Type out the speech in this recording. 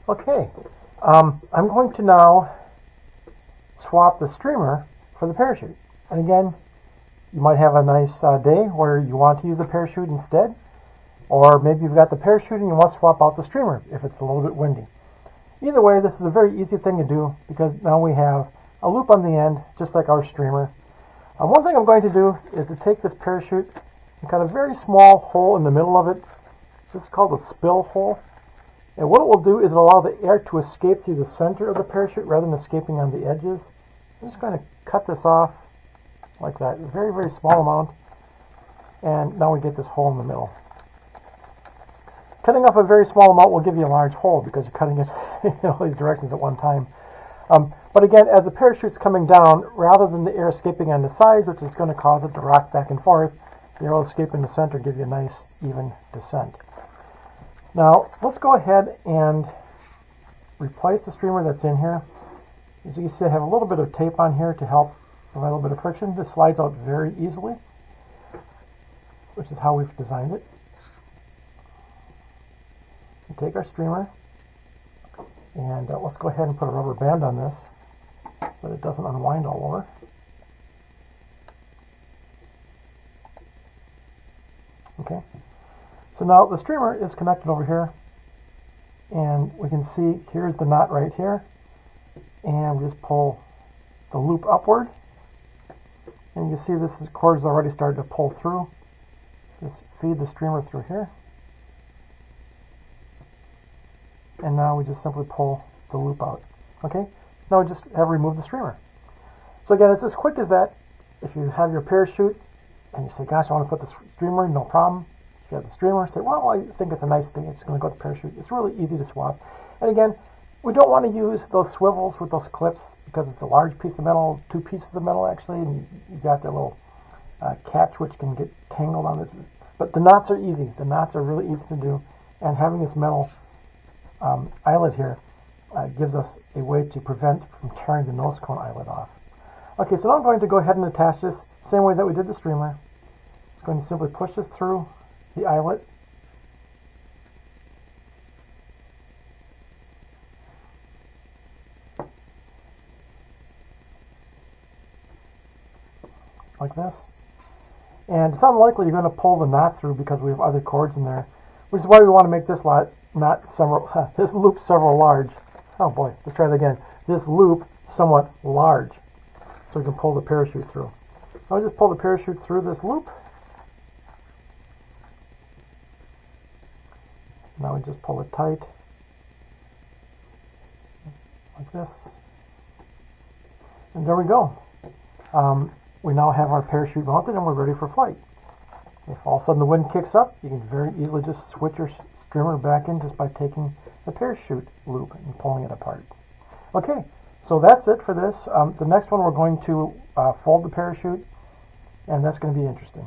Okay, I'm going to now swap the streamer for the parachute. And again, you might have a nice day where you want to use the parachute instead, or maybe you've got the parachute and you want to swap out the streamer if it's a little bit windy. Either way, this is a very easy thing to do because now we have a loop on the end, just like our streamer. One thing I'm going to do is to take this parachute and cut a very small hole in the middle of it. This is called a spill hole. And what it will do is it'll allow the air to escape through the center of the parachute rather than escaping on the edges. I'm just going to cut this off like that, a very, very small amount. And now we get this hole in the middle. Cutting off a very small amount will give you a large hole because you're cutting it in all these directions at one time. But again, as the parachute's coming down, rather than the air escaping on the sides, which is going to cause it to rock back and forth, the air will escape in the center, give you a nice, even descent. Now, let's go ahead and replace the streamer that's in here. As you can see, I have a little bit of tape on here to help provide a little bit of friction. This slides out very easily, which is how we've designed it. We take our streamer, and let's go ahead and put a rubber band on this so that it doesn't unwind all over. Okay. So now the streamer is connected over here, and we can see here's the knot right here, and we just pull the loop upward, and you can see this cord is already started to pull through. Just feed the streamer through here, and now we just simply pull the loop out. Okay, now we just have removed the streamer. So again, it's as quick as that. If you have your parachute and you say, gosh, I want to put the streamer in, no problem. You have the streamer, say, well, I think it's a nice thing, I'm just going to go with the parachute. It's really easy to swap. And again, we don't want to use those swivels with those clips because it's a large piece of metal, 2 pieces of metal actually, and you've got that little catch which can get tangled on this. But the knots are easy. The knots are really easy to do, and having this metal eyelet here gives us a way to prevent from tearing the nose cone eyelet off. Okay, so now I'm going to go ahead and attach this same way that we did the streamer. It's going to simply push this through the eyelet, like this, and it's unlikely you're going to pull the knot through because we have other cords in there, which is why we want to make this this loop several large. Oh boy, let's try that again. This loop somewhat large, so we can pull the parachute through. I'll just pull the parachute through this loop. Now we just pull it tight, like this, and there we go. We now have our parachute mounted and we're ready for flight. If all of a sudden the wind kicks up, you can very easily just switch your streamer back in just by taking the parachute loop and pulling it apart. Okay, so that's it for this. The next one we're going to fold the parachute, and that's going to be interesting.